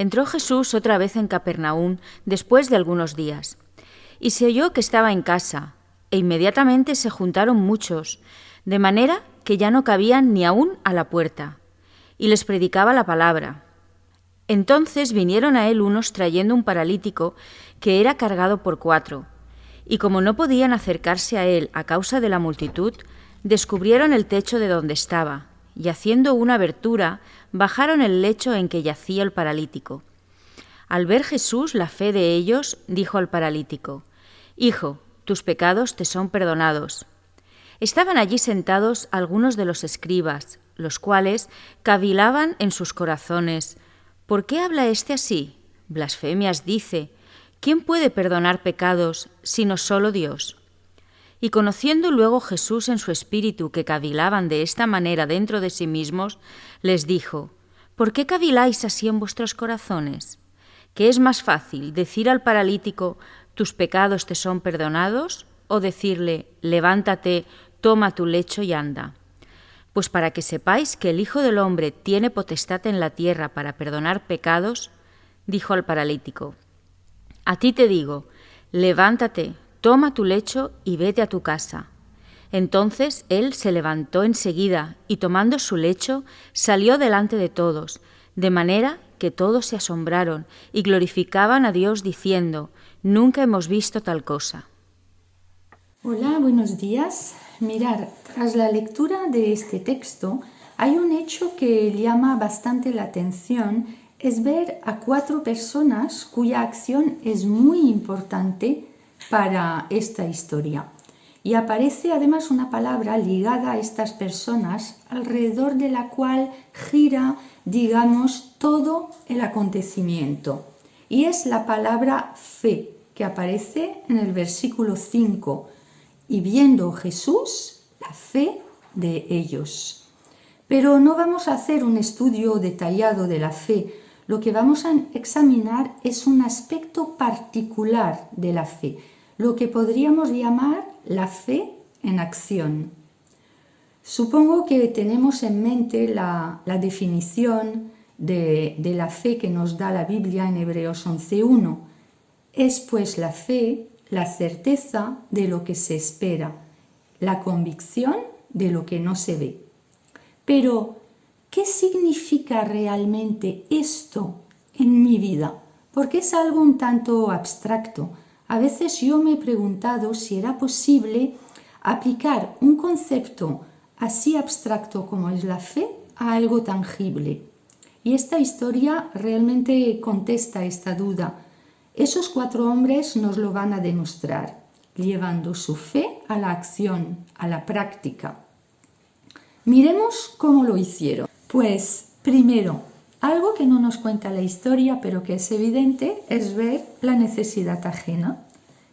Entró Jesús otra vez en Capernaum después de algunos días, y se oyó que estaba en casa, e inmediatamente se juntaron muchos, de manera que ya no cabían ni aún a la puerta, y les predicaba la palabra. Entonces vinieron a él unos trayendo un paralítico que era cargado por 4, y como no podían acercarse a él a causa de la multitud, descubrieron el techo de donde estaba, y haciendo una abertura, bajaron el lecho en que yacía el paralítico. Al ver Jesús la fe de ellos, dijo al paralítico: «Hijo, tus pecados te son perdonados». Estaban allí sentados algunos de los escribas, los cuales cavilaban en sus corazones: «¿Por qué habla éste así? Blasfemias dice. ¿Quién puede perdonar pecados sino solo Dios?» Y conociendo luego Jesús en su espíritu que cavilaban de esta manera dentro de sí mismos, les dijo: «¿Por qué caviláis así en vuestros corazones? ¿Qué es más fácil, decir al paralítico: tus pecados te son perdonados, o decirle: levántate, toma tu lecho y anda? Pues para que sepáis que el Hijo del Hombre tiene potestad en la tierra para perdonar pecados», dijo al paralítico: «A ti te digo, levántate, toma tu lecho y vete a tu casa». Entonces él se levantó enseguida y tomando su lecho salió delante de todos, de manera que todos se asombraron y glorificaban a Dios diciendo: «Nunca hemos visto tal cosa». Hola, buenos días. Mirar, tras la lectura de este texto hay un hecho que llama bastante la atención, es ver a 4 personas cuya acción es muy importante para esta historia. Y aparece además una palabra ligada a estas personas alrededor de la cual gira, digamos, todo el acontecimiento. Y es la palabra fe, que aparece en el versículo 5. Y viendo Jesús la fe de ellos. Pero no vamos a hacer un estudio detallado de la fe. Lo que vamos a examinar es un aspecto particular de la fe, lo que podríamos llamar la fe en acción. Supongo que tenemos en mente la definición de la fe que nos da la Biblia en Hebreos 11:1. Es pues la fe la certeza de lo que se espera, la convicción de lo que no se ve. Pero, ¿qué significa realmente esto en mi vida? Porque es algo un tanto abstracto. A veces yo me he preguntado si era posible aplicar un concepto así abstracto como es la fe a algo tangible. Y esta historia realmente contesta esta duda. Esos 4 hombres nos lo van a demostrar, llevando su fe a la acción, a la práctica. Miremos cómo lo hicieron. Pues, primero, algo que no nos cuenta la historia, pero que es evidente, es ver la necesidad ajena.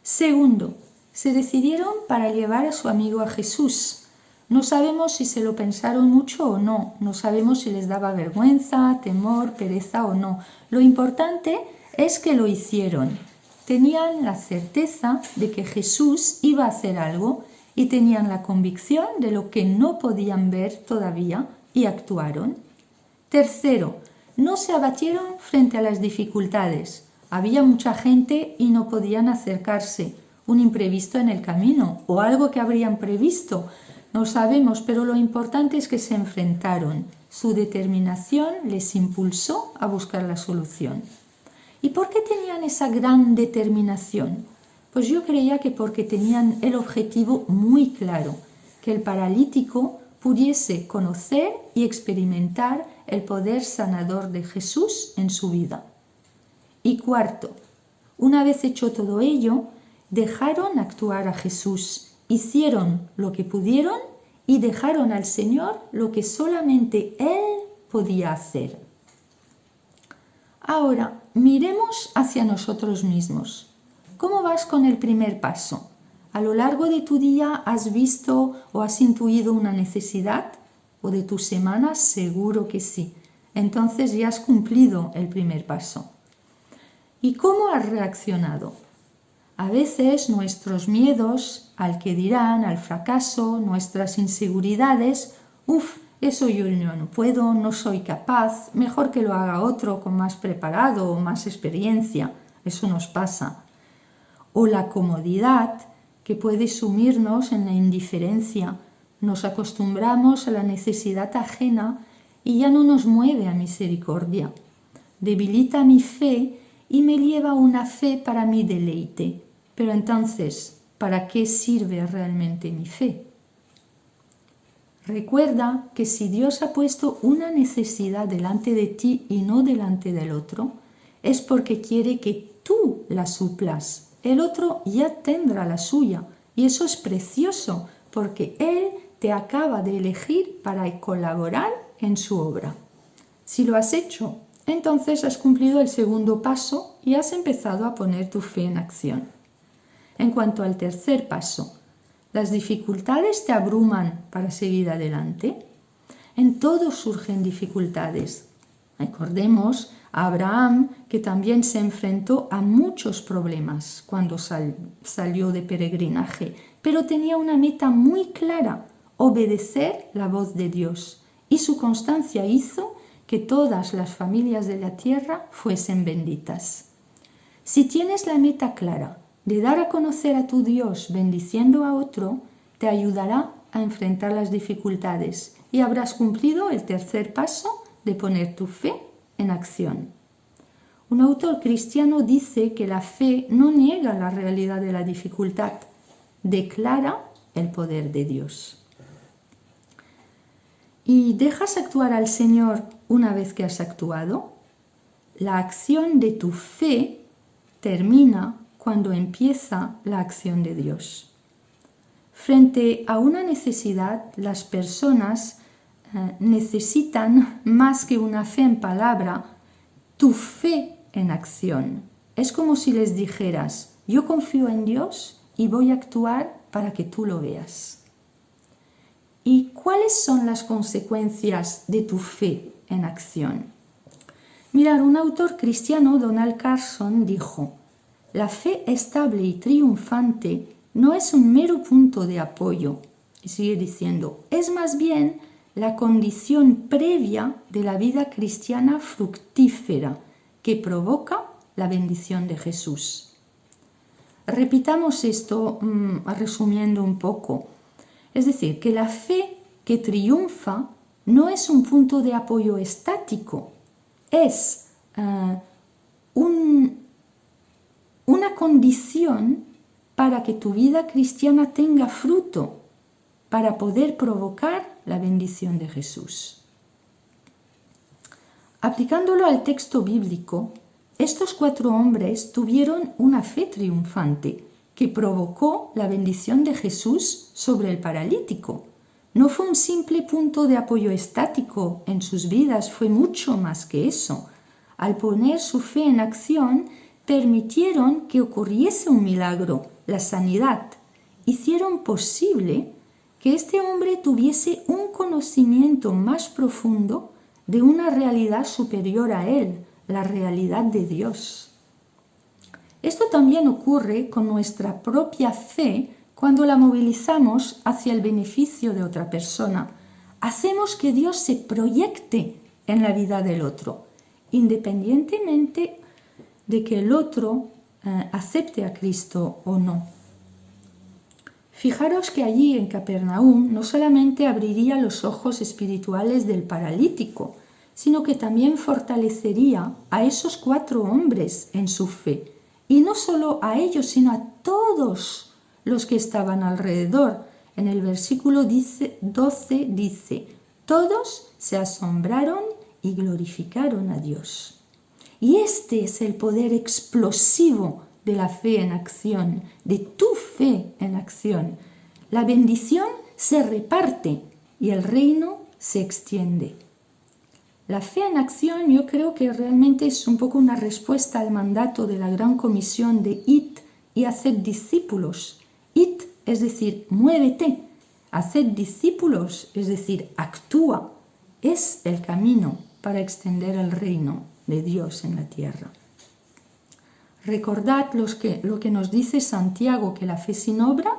Segundo, se decidieron para llevar a su amigo a Jesús. No sabemos si se lo pensaron mucho o no, no sabemos si les daba vergüenza, temor, pereza o no. Lo importante es que lo hicieron. Tenían la certeza de que Jesús iba a hacer algo y tenían la convicción de lo que no podían ver todavía y actuaron. Tercero, no se abatieron frente a las dificultades. Había mucha gente y no podían acercarse. Un imprevisto en el camino o algo que habrían previsto. No sabemos, pero lo importante es que se enfrentaron. Su determinación les impulsó a buscar la solución. ¿Y por qué tenían esa gran determinación? Pues yo creía que porque tenían el objetivo muy claro, que el paralítico pudiese conocer y experimentar el poder sanador de Jesús en su vida. Y cuarto, una vez hecho todo ello, dejaron actuar a Jesús, hicieron lo que pudieron y dejaron al Señor lo que solamente Él podía hacer. Ahora, miremos hacia nosotros mismos. ¿Cómo vas con el primer paso? ¿A lo largo de tu día has visto o has intuido una necesidad? ¿O de tu semana? Seguro que sí. Entonces ya has cumplido el primer paso. ¿Y cómo has reaccionado? A veces nuestros miedos al que dirán, al fracaso, nuestras inseguridades, eso yo no puedo, no soy capaz, mejor que lo haga otro con más preparado o más experiencia. Eso nos pasa. O la comodidad, que puede sumirnos en la indiferencia. Nos acostumbramos a la necesidad ajena y ya no nos mueve a misericordia. Debilita mi fe y me lleva a una fe para mi deleite. Pero entonces, ¿para qué sirve realmente mi fe? Recuerda que si Dios ha puesto una necesidad delante de ti y no delante del otro, es porque quiere que tú la suplas. El otro ya tendrá la suya y eso es precioso porque Él te acaba de elegir para colaborar en su obra. Si lo has hecho, entonces has cumplido el segundo paso y has empezado a poner tu fe en acción. En cuanto al tercer paso, ¿las dificultades te abruman para seguir adelante? En todo surgen dificultades. Recordemos a Abraham, que también se enfrentó a muchos problemas cuando salió de peregrinaje, pero tenía una meta muy clara: obedecer la voz de Dios. Y su constancia hizo que todas las familias de la tierra fuesen benditas. Si tienes la meta clara de dar a conocer a tu Dios bendiciendo a otro, te ayudará a enfrentar las dificultades y habrás cumplido el tercer paso de poner tu fe en acción. Un autor cristiano dice que la fe no niega la realidad de la dificultad, declara el poder de Dios. ¿Y dejas actuar al Señor una vez que has actuado? La acción de tu fe termina cuando empieza la acción de Dios. Frente a una necesidad, las personas necesitan más que una fe en palabra, tu fe en acción. Es como si les dijeras: yo confío en Dios y voy a actuar para que tú lo veas. ¿Y cuáles son las consecuencias de tu fe en acción? Mirad, un autor cristiano, Donald Carson, dijo: la fe estable y triunfante no es un mero punto de apoyo. Y sigue diciendo: es más bien la condición previa de la vida cristiana fructífera que provoca la bendición de Jesús. Repitamos esto resumiendo un poco. Es decir, que la fe que triunfa no es un punto de apoyo estático, es una condición para que tu vida cristiana tenga fruto, para poder provocar la bendición de Jesús. Aplicándolo al texto bíblico, estos 4 hombres tuvieron una fe triunfante que provocó la bendición de Jesús sobre el paralítico. No fue un simple punto de apoyo estático en sus vidas, fue mucho más que eso. Al poner su fe en acción, permitieron que ocurriese un milagro, la sanidad. Hicieron posible que este hombre tuviese un conocimiento más profundo de una realidad superior a él, la realidad de Dios. Esto también ocurre con nuestra propia fe cuando la movilizamos hacia el beneficio de otra persona. Hacemos que Dios se proyecte en la vida del otro, independientemente de que el otro acepte a Cristo o no. Fijaros que allí en Capernaum no solamente abriría los ojos espirituales del paralítico, sino que también fortalecería a esos 4 hombres en su fe. Y no solo a ellos, sino a todos los que estaban alrededor. En el versículo 12 dice: todos se asombraron y glorificaron a Dios. Y este es el poder explosivo de la fe en acción, de tu fe en acción. La bendición se reparte y el reino se extiende. La fe en acción yo creo que realmente es un poco una respuesta al mandato de la gran comisión de id y haced discípulos. Id es decir, muévete. Haced discípulos, es decir, actúa. Es el camino para extender el reino de Dios en la tierra. Recordad lo que nos dice Santiago, que la fe sin obra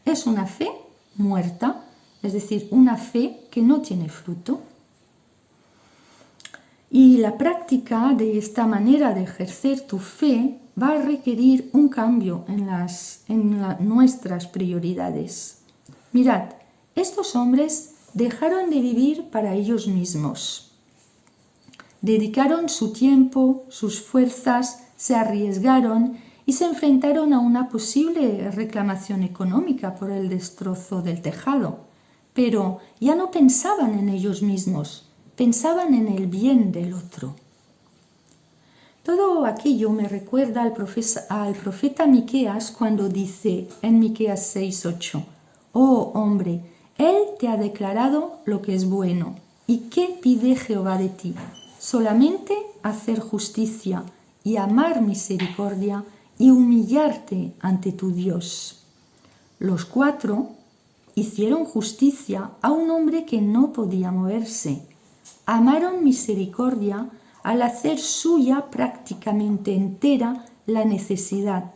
es una fe muerta. es decir, una fe que no tiene fruto. Y la práctica de esta manera de ejercer tu fe va a requerir un cambio en nuestras prioridades. Mirad, estos hombres dejaron de vivir para ellos mismos. Dedicaron su tiempo, sus fuerzas, se arriesgaron y se enfrentaron a una posible reclamación económica por el destrozo del tejado. Pero ya no pensaban en ellos mismos, pensaban en el bien del otro. Todo aquello me recuerda al profeta Miqueas cuando dice en Miqueas 6:8: «Oh hombre, Él te ha declarado lo que es bueno. ¿Y qué pide Jehová de ti? Solamente hacer justicia y amar misericordia y humillarte ante tu Dios». Los 4 hicieron justicia a un hombre que no podía moverse. Amaron misericordia al hacer suya prácticamente entera la necesidad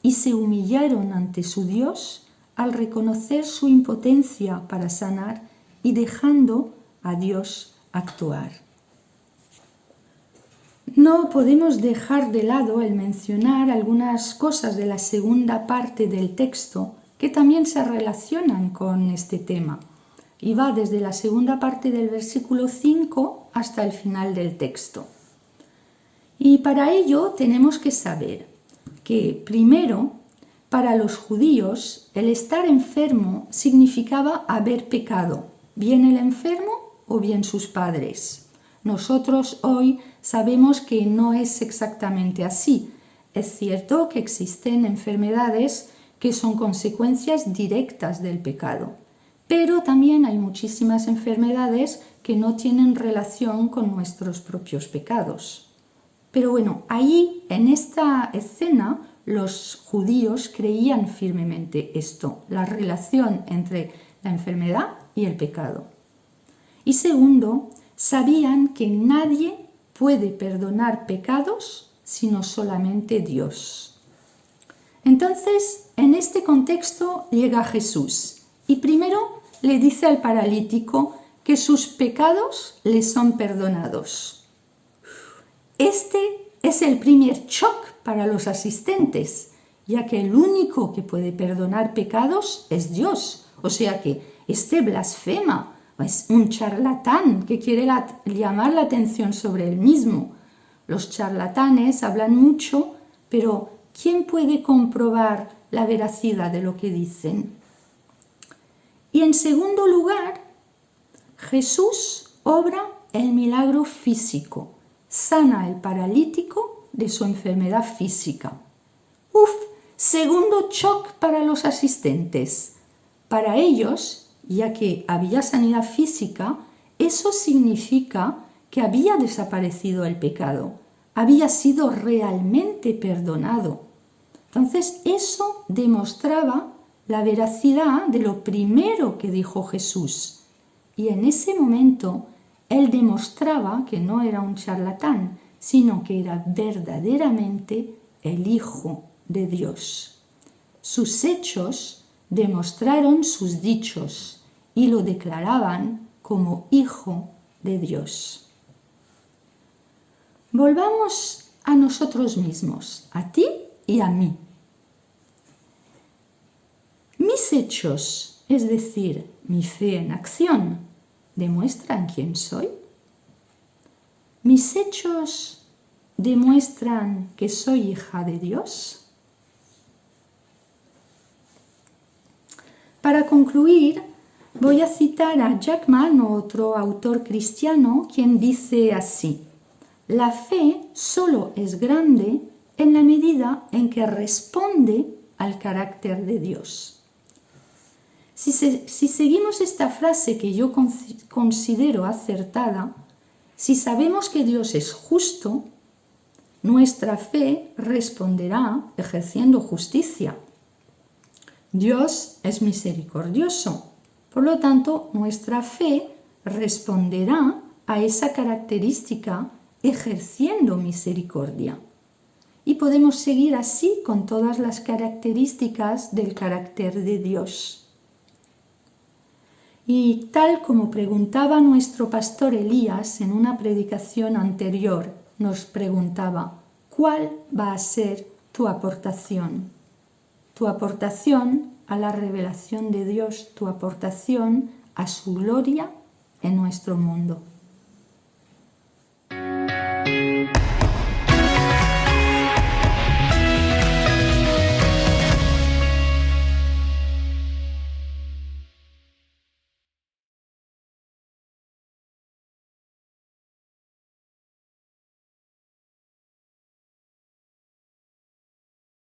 y se humillaron ante su Dios al reconocer su impotencia para sanar y dejando a Dios actuar. No podemos dejar de lado el mencionar algunas cosas de la segunda parte del texto que también se relacionan con este tema. Y va desde la segunda parte del versículo 5 hasta el final del texto. Y para ello tenemos que saber que, primero, para los judíos, el estar enfermo significaba haber pecado, bien el enfermo o bien sus padres. Nosotros hoy sabemos que no es exactamente así. Es cierto que existen enfermedades que son consecuencias directas del pecado. Pero también hay muchísimas enfermedades que no tienen relación con nuestros propios pecados. Pero bueno, ahí en esta escena los judíos creían firmemente esto, la relación entre la enfermedad y el pecado. Y segundo, sabían que nadie puede perdonar pecados sino solamente Dios. Entonces, en este contexto llega Jesús y primero le dice al paralítico que sus pecados le son perdonados. Este es el primer shock para los asistentes, ya que el único que puede perdonar pecados es Dios. O sea que este blasfema, es un charlatán que quiere llamar la atención sobre él mismo. Los charlatanes hablan mucho, pero ¿quién puede comprobar la veracidad de lo que dicen? Y en segundo lugar, Jesús obra el milagro físico, sana al paralítico de su enfermedad física. Segundo shock para los asistentes. Para ellos, ya que había sanidad física, eso significa que había desaparecido el pecado, había sido realmente perdonado. Entonces eso demostraba la veracidad de lo primero que dijo Jesús. Y en ese momento él demostraba que no era un charlatán, sino que era verdaderamente el Hijo de Dios. Sus hechos demostraron sus dichos y lo declaraban como Hijo de Dios. Volvamos a nosotros mismos, a ti y a mí. Mis hechos, es decir, mi fe en acción, ¿demuestran quién soy? ¿Mis hechos demuestran que soy hija de Dios? Para concluir, voy a citar a Jack Mann, otro autor cristiano, quien dice así: la fe solo es grande en la medida en que responde al carácter de Dios. Si seguimos esta frase que yo considero acertada, si sabemos que Dios es justo, nuestra fe responderá ejerciendo justicia. Dios es misericordioso, por lo tanto, nuestra fe responderá a esa característica ejerciendo misericordia. Y podemos seguir así con todas las características del carácter de Dios. Y tal como preguntaba nuestro pastor Elías en una predicación anterior, nos preguntaba, ¿cuál va a ser tu aportación? Tu aportación a la revelación de Dios, tu aportación a su gloria en nuestro mundo.